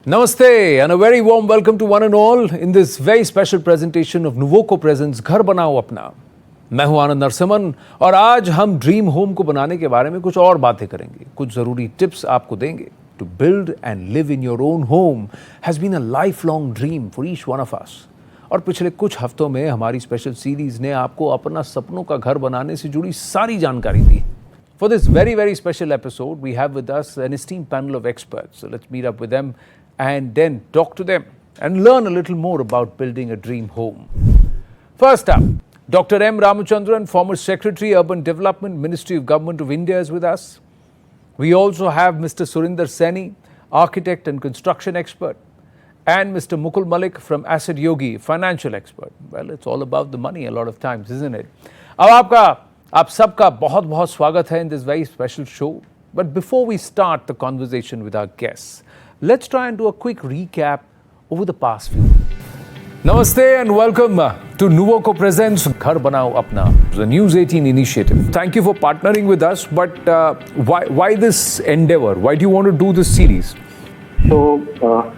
Namaste and a very warm welcome to one and all in this very special presentation of Nuvoco presents घर बनाओ अपना। मैं हूं आनंद नरसिम्हन और आज हम ड्रीम होम को बनाने के बारे में कुछ और बातें करेंगे, कुछ जरूरी टिप्स आपको देंगे। To build and live in your own home has been a lifelong dream for each one of us. और पिछले कुछ हफ्तों में हमारी स्पेशल सीरीज ने आपको अपना सपनों का घर बनाने से जुड़ी सारी जानकारी दी। For this very special episode, we have with us an esteemed panel of experts. So let's meet up with them and then talk to them and learn a little more about building a dream home. First up, Dr. M. Ramachandran, former Secretary, Urban Development, Ministry of Government of India is with us. We also have Mr. Surinder Saini, architect and construction expert, and Mr. Mukul Malik from Asset Yogi, financial expert. Well, it's all about the money a lot of times, isn't it? अब आप सबका बहुत स्वागत है in this very special show. But before we start the conversation with our guests, let's try and do a quick recap over the past few weeks. Namaste and welcome to Nuvoco Presents Ghar Banao Apna, the News 18 initiative. Thank you for partnering with us, but why this endeavor? Why do you want to do this series? So,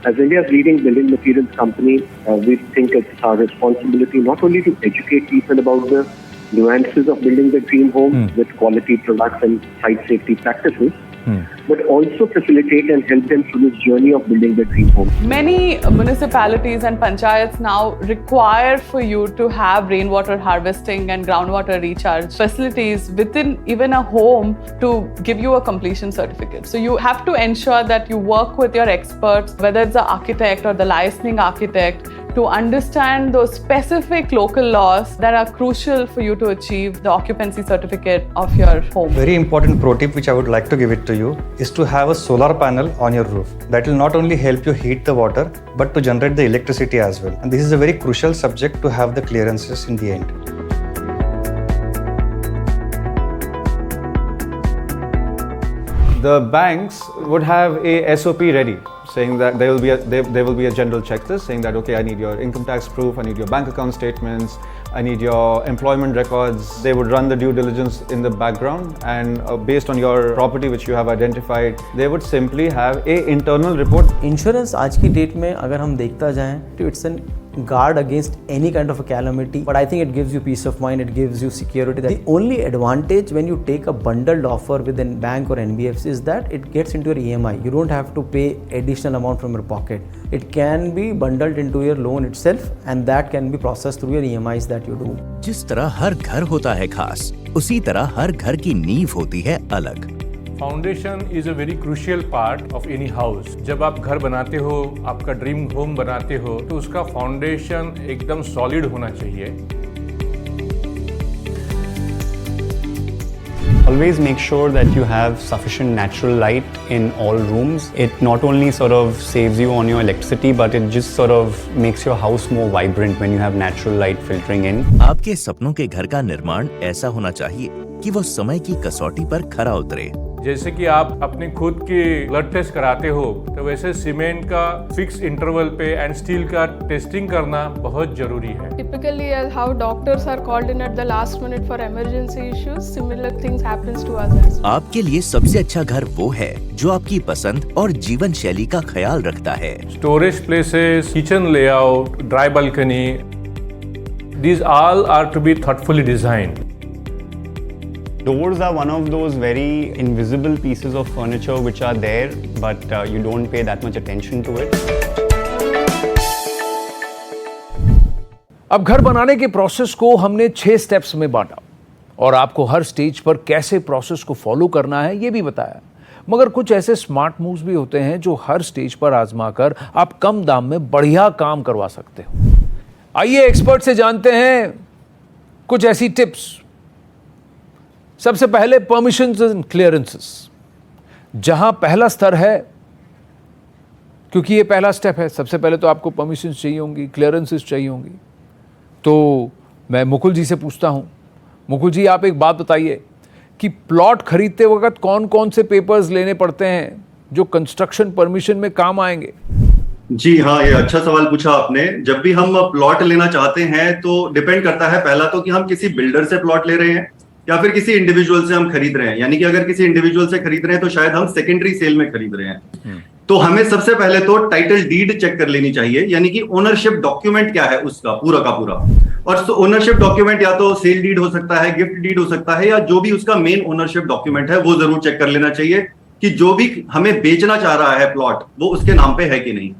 as India's leading building materials company, we think it's our responsibility not only to educate people about the nuances of building the dream home with quality products and site safety practices, but also facilitate and help them through this journey of building the dream home. Many municipalities and panchayats now require for you to have rainwater harvesting and groundwater recharge facilities within even a home to give you a completion certificate. So you have to ensure that you work with your experts, whether it's the architect or the licensing architect, to understand those specific local laws that are crucial for you to achieve the occupancy certificate of your home. Very important pro tip which I would like to give it to you is to have a solar panel on your roof. That will not only help you heat the water but to generate the electricity as well. And this is a very crucial subject to have the clearances in the end. The banks would have a SOP ready saying that there will be a general checklist saying that, okay, I need your income tax proof, I need your bank account statements, I need your employment records. They would run the due diligence in the background, and based on your property which you have identified, they would simply have a internal report. Insurance आज की date में अगर हम देखता जाएं तो it's an guard against any kind of a calamity, but I think it gives you peace of mind, it gives you security. The only advantage when you take a bundled offer with a bank or NBFC is that it gets into your EMI. You don't have to pay additional amount from your pocket. It can be bundled into your loan itself and that can be processed through your EMIs that you do. जिस तरह हर घर होता है खास, उसी तरह हर घर की नींव होती है अलग। Foundation is a very crucial part of any house. जब आप घर बनाते हो, आपका ड्रीम होम बनाते हो, तो उसका फाउंडेशन एकदम सॉलिड होना चाहिए। Always make sure that you have sufficient natural light in all rooms. It not only sort of saves you on your electricity, but it just sort of makes your house more vibrant when you have natural light filtering in. आपके सपनों के घर का निर्माण ऐसा होना चाहिए कि वो समय की कसौटी पर खरा उतरे। जैसे कि आप अपने खुद के ब्लड टेस्ट कराते हो, तो वैसे सीमेंट का फिक्स इंटरवल पे एंड स्टील का टेस्टिंग करना बहुत जरूरी है। Typically, as how doctors are called in at the last minute for emergency issues, similar things happens to us as well. आपके लिए सबसे अच्छा घर वो है जो आपकी पसंद और जीवन शैली का ख्याल रखता है। Storage places, kitchen layout, dry balcony, these all are to be thoughtfully designed. Doors are one of those very invisible pieces of furniture which are there, but you don't pay that much attention to it. अब घर बनाने के process को हमने 6 steps में बांटा और आपको हर स्टेज पर कैसे प्रोसेस को फॉलो करना है ये भी बताया। मगर कुछ ऐसे स्मार्ट मूव्स भी होते हैं जो हर स्टेज पर आजमाकर आप कम दाम में बढ़िया काम करवा सकते हो। आइए एक्सपर्ट से जानते हैं कुछ ऐसी टिप्स। सबसे पहले परमिशंस एंड क्लियरेंसेस, जहां पहला स्तर है, क्योंकि ये पहला स्टेप है, सबसे पहले तो आपको परमिशंस चाहिए होंगी, क्लियरेंसेस चाहिए होंगी। तो मैं मुकुल जी से पूछता हूं, मुकुल जी आप एक बात बताइए कि प्लॉट खरीदते वक्त कौन कौन से पेपर्स लेने पड़ते हैं जो कंस्ट्रक्शन परमिशन में काम आएंगे? जी हाँ, ये अच्छा सवाल पूछा आपने। जब भी हम प्लॉट लेना चाहते हैं तो डिपेंड करता है पहला तो कि हम किसी बिल्डर से प्लॉट ले रहे हैं या फिर किसी इंडिविजुअल से हम खरीद रहे हैं। यानी कि अगर किसी इंडिविजुअल से खरीद रहे हैं तो शायद हम सेकेंडरी सेल में खरीद रहे हैं। तो हमें सबसे पहले तो टाइटल डीड चेक कर लेनी चाहिए, यानी कि ओनरशिप डॉक्यूमेंट क्या है उसका पूरा का पूरा। और ओनरशिप डॉक्यूमेंट या तो सेल डीड हो सकता है, गिफ्ट डीड हो सकता है, या जो भी उसका मेन ओनरशिप डॉक्यूमेंट है वो जरूर चेक कर लेना चाहिए कि जो भी हमें बेचना चाह रहा है प्लॉट वो उसके नाम पे है कि नहीं।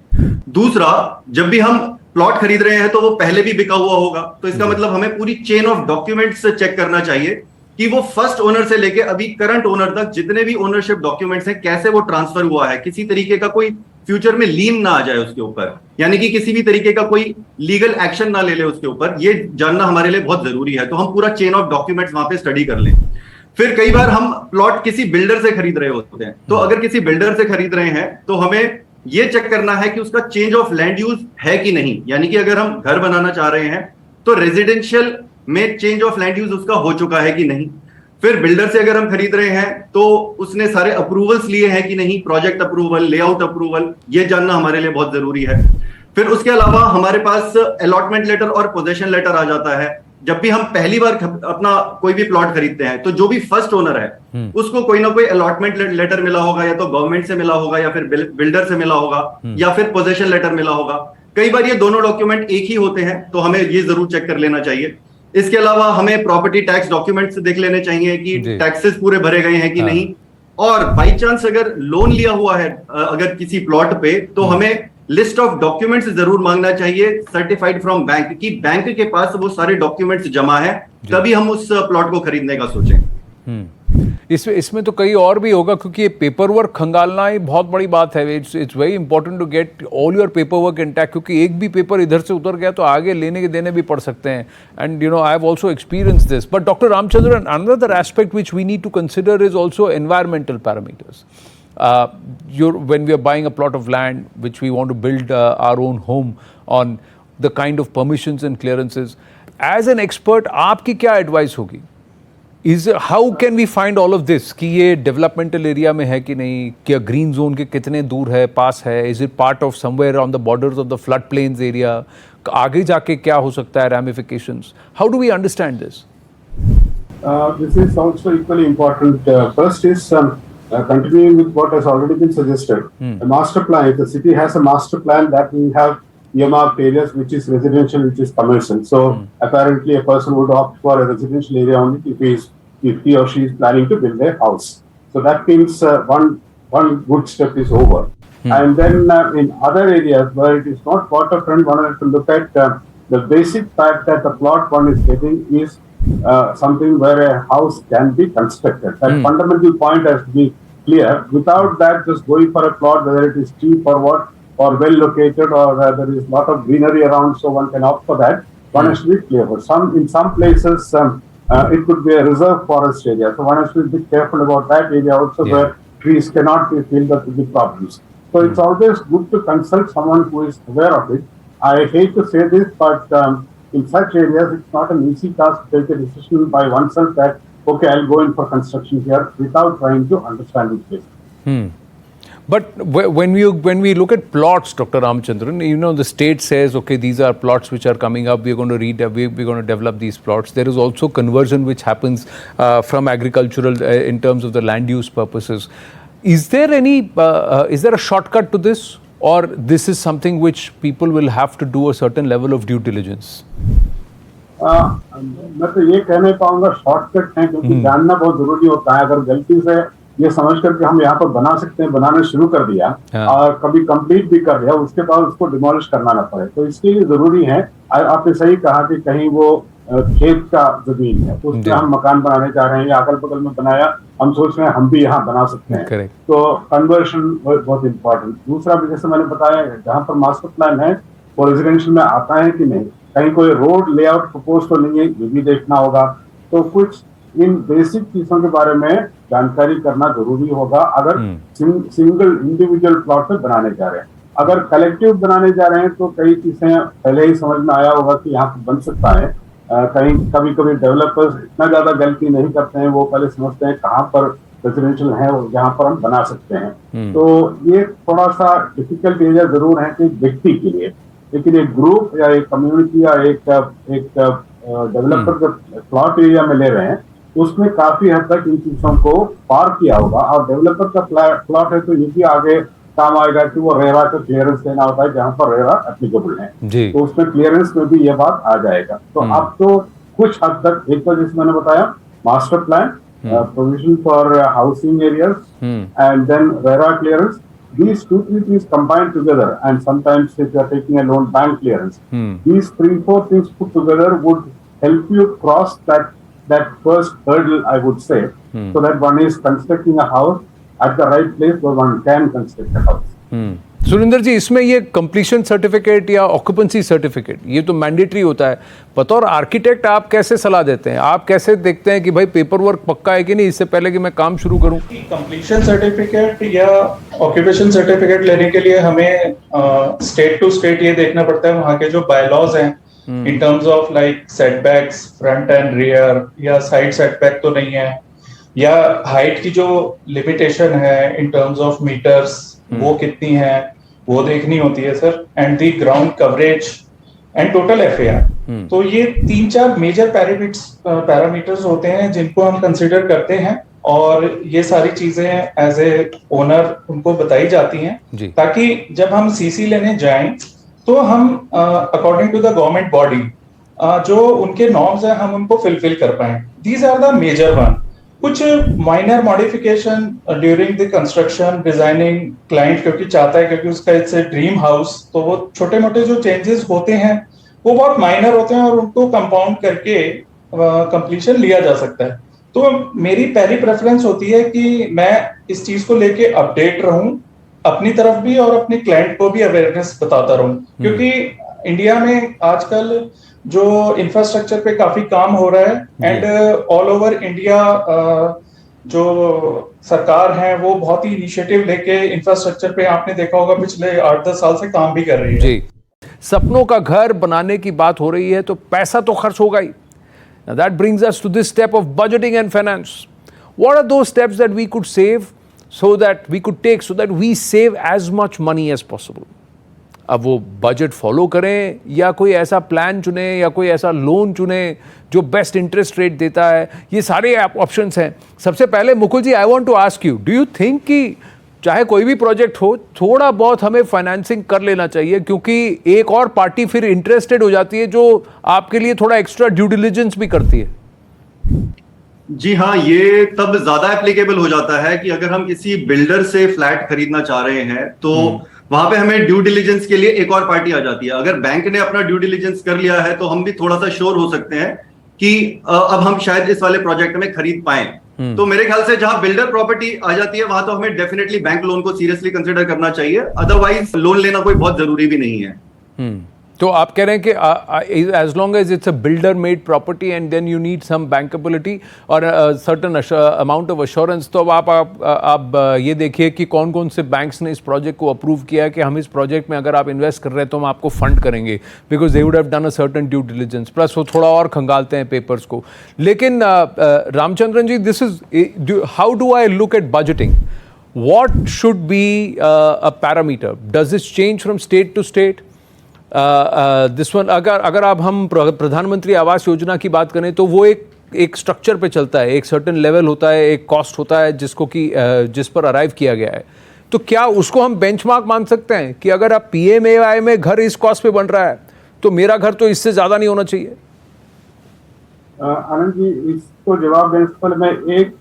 दूसरा, जब भी हम प्लॉट खरीद रहे हैं तो वो पहले भी बिका हुआ होगा, तो इसका मतलब हमें पूरी चेन ऑफ डॉक्यूमेंट्स चेक करना चाहिए कि वो फर्स्ट ओनर से लेके अभी करंट ओनर तक जितने भी ओनरशिप डॉक्यूमेंट्स हैं कैसे वो ट्रांसफर हुआ है, किसी तरीके का कोई फ्यूचर में लीन ना आ जाए उसके ऊपर, यानी कि किसी भी तरीके का कोई लीगल एक्शन ना ले ले उसके ऊपर, ये जानना हमारे लिए बहुत जरूरी है। तो हम पूरा चेन ऑफ डॉक्यूमेंट्स वहां पे स्टडी कर लें। फिर कई बार हम प्लॉट किसी बिल्डर से खरीद रहे होते हैं, तो अगर किसी बिल्डर से खरीद रहे हैं तो हमें ये चेक करना है कि उसका चेंज ऑफ लैंड यूज है कि नहीं, यानी कि अगर हम घर बनाना चाह रहे हैं तो रेजिडेंशियल में चेंज ऑफ लैंड यूज उसका हो चुका है कि नहीं। फिर बिल्डर से अगर हम खरीद रहे हैं तो उसने सारे अप्रूवल्स लिए हैं कि नहीं, प्रोजेक्ट अप्रूवल, लेआउट अप्रूवल, ये जानना हमारे लिए बहुत जरूरी है। फिर उसके अलावा हमारे पास अलॉटमेंट लेटर और पोजेशन लेटर आ जाता है। जब भी हम पहली बार अपना कोई भी प्लॉट खरीदते हैं तो जो भी फर्स्ट ओनर है उसको कोई ना कोई अलॉटमेंट लेटर मिला होगा, या तो गवर्नमेंट से मिला होगा, या फिर बिल्डर से मिला होगा, या फिर पोजेशन लेटर मिला होगा। कई बार ये दोनों डॉक्यूमेंट एक ही होते हैं, तो हमें ये जरूर चेक कर लेना चाहिए। इसके अलावा हमें प्रॉपर्टी टैक्स डॉक्यूमेंट्स देख लेने चाहिए कि टैक्सेस पूरे भरे गए हैं कि नहीं। और बाई चांस अगर लोन लिया हुआ है अगर किसी प्लॉट पे, तो हमें लिस्ट ऑफ डॉक्यूमेंट्स जरूर मांगना चाहिए सर्टिफाइड फ्रॉम बैंक, कि बैंक के पास वो सारे डॉक्यूमेंट्स जमा है, तभी हम उस प्लॉट को खरीदने का सोचें। इसमें तो कई और भी होगा, क्योंकि ये पेपर वर्क खंगालना ही बहुत बड़ी बात है। It's very important to get all your paper work intact, क्योंकि एक भी पेपर इधर से उतर गया तो आगे लेने के देने भी पड़ सकते हैं। And you know I have also experience this. But doctor Ramachandran, another aspect which we need to consider is also environmental parameters. When we are buying a plot of land which we want to build our own home on, the kind of permissions and clearances, as an expert आपकी क्या advice होगी? How can we find all of this कि ये developmental area में है कि नहीं, क्या green zone के कितने दूर है, पास है, is it part of somewhere on the borders of the floodplains area, आगे जाके क्या हो सकता है ramifications? How do we understand this? This is also equally important. First is continuing with what has already been suggested. A master plan, if the city has a master plan, that we have earmarked areas which is residential, which is commercial. So apparently a person would opt for a residential area only if he or she is planning to build a house. So that means one good step is over. And then in other areas where it is not waterfront, one has to look at the basic fact that the plot one is getting is something where a house can be constructed. That fundamental point has to be clear. Without that, just going for a plot, whether it is cheap or what, or well located, or there is a lot of greenery around, so one can opt for that. One has to be clear. But in some places, it could be a reserve forest area, so one has to be careful about that area also, where trees cannot be filled up with the problems. So it's always good to consult someone who is aware of it. I hate to say this, but in such areas, it's not an easy task to take a decision by oneself that, okay, I'll go in for construction here without trying to understand it basic. But when we look at plots, Dr. Ramchandran, you know, the state says, okay, these are plots which are coming up, we're going to develop these plots. There is also conversion which happens from agricultural in terms of the land use purposes. Is there a shortcut to this? Or this is something which people will have to do a certain level of due diligence? मैं तो ये कहने पाऊंगा shortcut है, क्योंकि जानना बहुत जरूरी होता है। अगर गलती से ये समझ करके हम यहाँ पर बना सकते हैं, बनाना शुरू कर दिया और कभी कंप्लीट भी कर दिया, उसके बाद उसको डिमोलिश करना ना पड़े, तो इसके लिए जरूरी है। आपने सही कहा कि कहीं वो खेत का जमीन है, तो उसमें हम मकान बनाने जा रहे हैं या अगल बगल में बनाया, हम सोच रहे हैं हम भी यहाँ बना सकते हैं। Correct. तो कन्वर्शन बहुत इंपॉर्टेंट। दूसरा भी जैसे मैंने बताया, जहाँ पर मास्टर प्लान है वो रेजिडेंशियल में आता है कि नहीं, कहीं कोई रोड लेआउट प्रपोज तो नहीं है, ये भी देखना होगा। तो कुछ इन बेसिक चीजों के बारे में जानकारी करना जरूरी होगा अगर सिंगल इंडिविजुअल प्लॉट पे बनाने जा रहे हैं। अगर कलेक्टिव बनाने जा रहे हैं तो कई चीजें पहले ही समझ में आया होगा कि यहाँ पर बन सकता है। कहीं कभी डेवलपर्स इतना ज्यादा गलती नहीं करते हैं, वो पहले समझते हैं कहाँ पर रेजिडेंशियल है जहाँ पर हम बना सकते हैं। तो ये थोड़ा सा डिफिकल्ट एरिया जरूर है कि व्यक्ति के लिए, लेकिन एक ग्रुप या एक कम्युनिटी या एक डेवलपर जब प्लॉट एरिया में ले रहे हैं उसमें काफी हद तक इन चीजों को पार किया होगा। और डेवलपर का प्लॉट है तो ये भी आगे काम आएगा कि वो रेरा का क्लियरेंस लेना होता है जहां पर रेरा एप्लीकेबल है, तो उसमें क्लियरेंस में भी ये बात आ जाएगा। तो अब तो कुछ हद तक, एक तो जैसे मैंने बताया master plan, provision for housing areas, and then RERA clearance. These 2-3 things combined together, and sometimes if you are taking a loan, bank clearance. These 3-4 things put together would help you cross that first hurdle, I would say, so that one is constructing a house at the right place where one can construct a house. Surendra ji, इसमें ये completion certificate या occupancy certificate ये तो mandatory होता है, बतौर architect आप कैसे सलाह देते हैं? आप कैसे देखते हैं कि भाई पेपर वर्क पक्का है कि नहीं इससे पहले कि मैं काम शुरू करूं? कंप्लीशन सर्टिफिकेट या ऑक्यूपेशन सर्टिफिकेट लेने के लिए हमें स्टेट टू स्टेट ये देखना पड़ता है वहाँ के जो बायलॉज हैं in terms of like setbacks, front end rear, या साइड सेटबैक तो नहीं है, या हाइट की जो लिमिटेशन है इन टर्म्स ऑफ मीटर्स वो कितनी है वो देखनी होती है sir, and the ground coverage and total FAR. तो ये 3-4 मेजर पैरामीटर्स होते हैं जिनको हम कंसीडर करते हैं, और ये सारी चीजें एज ए ओनर उनको बताई जाती हैं ताकि जब हम सीसी लेने जाएं तो हम according to the government body जो उनके नॉर्म्स हैं हम उनको फुलफिल कर पाए। These are the major one. कुछ minor modification during the construction designing, client क्योंकि चाहता है, क्योंकि उसका इट्स ए ड्रीम हाउस, तो वो छोटे मोटे जो चेंजेस होते हैं वो बहुत माइनर होते हैं और उनको कंपाउंड करके कंप्लीशन लिया जा सकता है। तो मेरी पहली प्रेफरेंस होती है कि मैं इस चीज को लेके अपडेट रहूं, अपनी तरफ भी और अपने क्लाइंट को भी अवेयरनेस बताता रहूं, क्योंकि इंडिया में आजकल जो इंफ्रास्ट्रक्चर पे काफी काम हो रहा है एंड ऑल ओवर इंडिया जो सरकार है वो बहुत ही इनिशिएटिव लेके इंफ्रास्ट्रक्चर पे आपने देखा होगा पिछले 8-10 साल से काम भी कर रही है। जी, सपनों का घर बनाने की बात हो रही है तो पैसा तो खर्च होगा ही। Now that brings us to this step of budgeting and finance. What are those steps that we could save so that we save as much money as possible? अब वो बजट फॉलो करें या कोई ऐसा प्लान चुने या कोई ऐसा लोन चुने जो बेस्ट इंटरेस्ट रेट देता है, ये सारे ऑप्शंस हैं। सबसे पहले Mukul ji, I want to ask you, do you think कि चाहे कोई भी प्रोजेक्ट हो थोड़ा बहुत हमें फाइनेंसिंग कर लेना चाहिए, क्योंकि एक और पार्टी फिर इंटरेस्टेड हो जाती है जो आपके लिए थोड़ा एक्स्ट्रा ड्यू डिलिजेंस भी करती है? जी हाँ, ये तब ज्यादा एप्लीकेबल हो जाता है कि अगर हम किसी बिल्डर से फ्लैट खरीदना चाह रहे हैं तो वहां पे हमें ड्यू डिलिजेंस के लिए एक और पार्टी आ जाती है। अगर बैंक ने अपना ड्यू डिलिजेंस कर लिया है तो हम भी थोड़ा सा श्योर हो सकते हैं कि अब हम शायद इस वाले प्रोजेक्ट में खरीद पाए। तो मेरे ख्याल से जहां बिल्डर प्रॉपर्टी आ जाती है वहां तो हमें डेफिनेटली बैंक लोन को सीरियसली कंसिडर करना चाहिए, अदरवाइज लोन लेना कोई बहुत जरूरी भी नहीं है। तो आप कह रहे हैं कि as long as it's a builder made property and then you need some bankability और सर्टेन अमाउंट ऑफ अश्योरेंस, तो अब आप ये देखिए कि कौन कौन से बैंक्स ने इस प्रोजेक्ट को अप्रूव किया है कि हम इस प्रोजेक्ट में अगर आप इन्वेस्ट कर रहे हैं तो हम आपको फंड करेंगे, because they would have done a certain due diligence, plus वो थोड़ा और खंगालते हैं पेपर्स को। लेकिन Ramachandran ji, this is how do I look at budgeting? what should be a parameter? Does this change from state to state? This one, अगर आप हम प्रधानमंत्री आवास योजना की बात करें तो वो एक स्ट्रक्चर पे चलता है, एक सर्टेन लेवल होता है, एक कॉस्ट होता है जिस पर अराइव किया गया है। तो क्या उसको हम बेंचमार्क मान सकते हैं कि अगर आप PMAY में घर इस कॉस्ट पे बन रहा है तो मेरा घर तो इससे ज्यादा नहीं होना चाहिए? आनंद जी, इसको जवाब देने से पहले मैं एक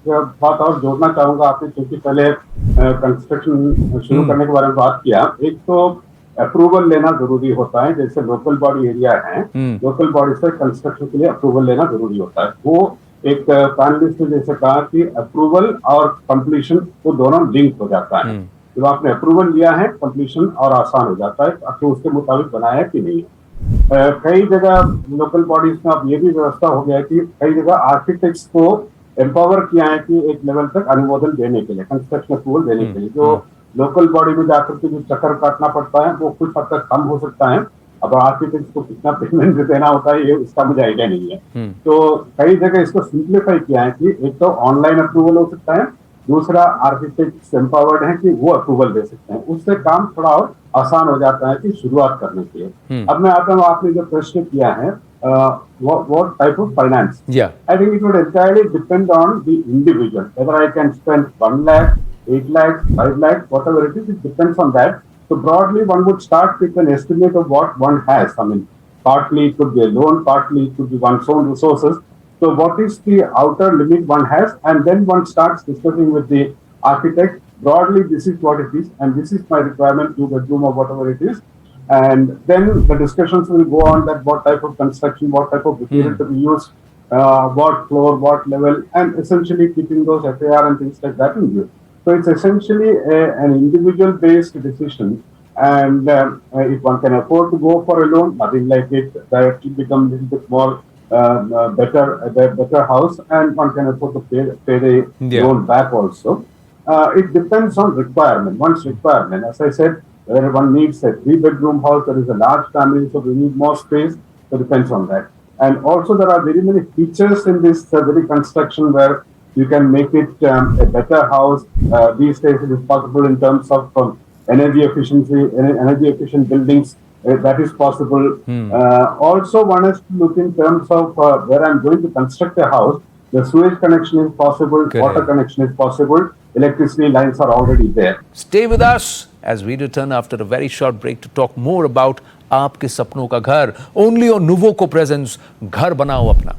बात और जोड़ना चाहूंगा। आपने क्योंकि पहले कंस्ट्रक्शन शुरू करने के बारे में बात किया, एक तो अप्रूवल लेना जरूरी होता है। जैसे लोकल बॉडी एरिया है, लोकल बॉडी से कंस्ट्रक्शन के लिए अप्रूवल लेना जरूरी होता है। वो एक पैनलिस्ट ने जैसे कहा कि अप्रूवल और कंप्लीशन वो दोनों लिंक हो जाता है। जब आपने अप्रूवल लिया है, कंप्लीशन और आसान हो जाता है, आपको उसके मुताबिक बनाया कि नहीं। कई जगह लोकल बॉडीज में अब ये भी व्यवस्था हो गया है कि कई जगह आर्किटेक्ट्स को एम्पावर किया है कि एक लेवल तक अनुमोदन देने के लिए, कंस्ट्रक्शन अप्रूवल देने के लिए। जो लोकल बॉडी में जाकर के जो चक्कर काटना पड़ता है वो कुछ हद तक कम हो सकता है। अब आर्किटेक्ट्स को कितना पेमेंट देना होता है ये उसका मुझे आइडिया नहीं है। तो कई जगह इसको सिंप्लीफाई किया है कि एक तो ऑनलाइन अप्रूवल हो सकता है, दूसरा आर्किटेक्ट्स एम्पावर्ड है कि वो अप्रूवल दे सकते हैं। उससे काम थोड़ा और आसान हो जाता है कि शुरुआत करने के लिए। अब मैं आता हूँ, आपने जो प्रश्न किया है what type of finance? I think it would entirely depend on the individual, whether I can spend 1 lakh, 8 lakhs, 5 lakhs, whatever it is, it depends on that. So broadly, one would start with an estimate of what one has. I mean, partly it could be a loan, partly it could be one's own resources. So what is the outer limit one has? And then one starts discussing with the architect. Broadly, this is what it is, and this is my requirement, 2-bedroom or whatever it is. And then the discussions will go on that what type of construction, what type of material to be used, what floor, what level, and essentially keeping those FAR and things like that in view. So it's essentially an individual-based decision. And if one can afford to go for a loan, nothing like it, that will become a little bit more better house, and one can afford to pay the loan back also. It depends on requirement, one's requirement. As I said, whether one needs a 3-bedroom house, there is a large family, so we need more space, so it depends on that. And also there are very many features in this very construction where you can make it a better house. These days it is possible in terms of energy efficiency, energy efficient buildings, that is possible. Also one has to look in terms of where I'm going to construct a house. The sewage connection is possible, water connection is possible, electricity lines are already there. Stay with us as we return after a very short break to talk more about आपके सपनों का घर, only on Nuvoco Presents घर बनाओ अपना.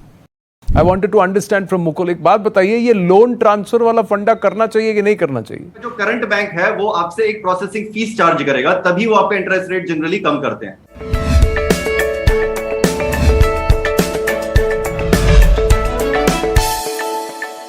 I wanted to understand from Mukul, एक बात बताइए, ये लोन ट्रांसफर वाला फंडा करना चाहिए कि नहीं करना चाहिए? जो करंट बैंक है वो आपसे एक प्रोसेसिंग फीस चार्ज करेगा, तभी वो आपका इंटरेस्ट रेट जनरली कम करते हैं.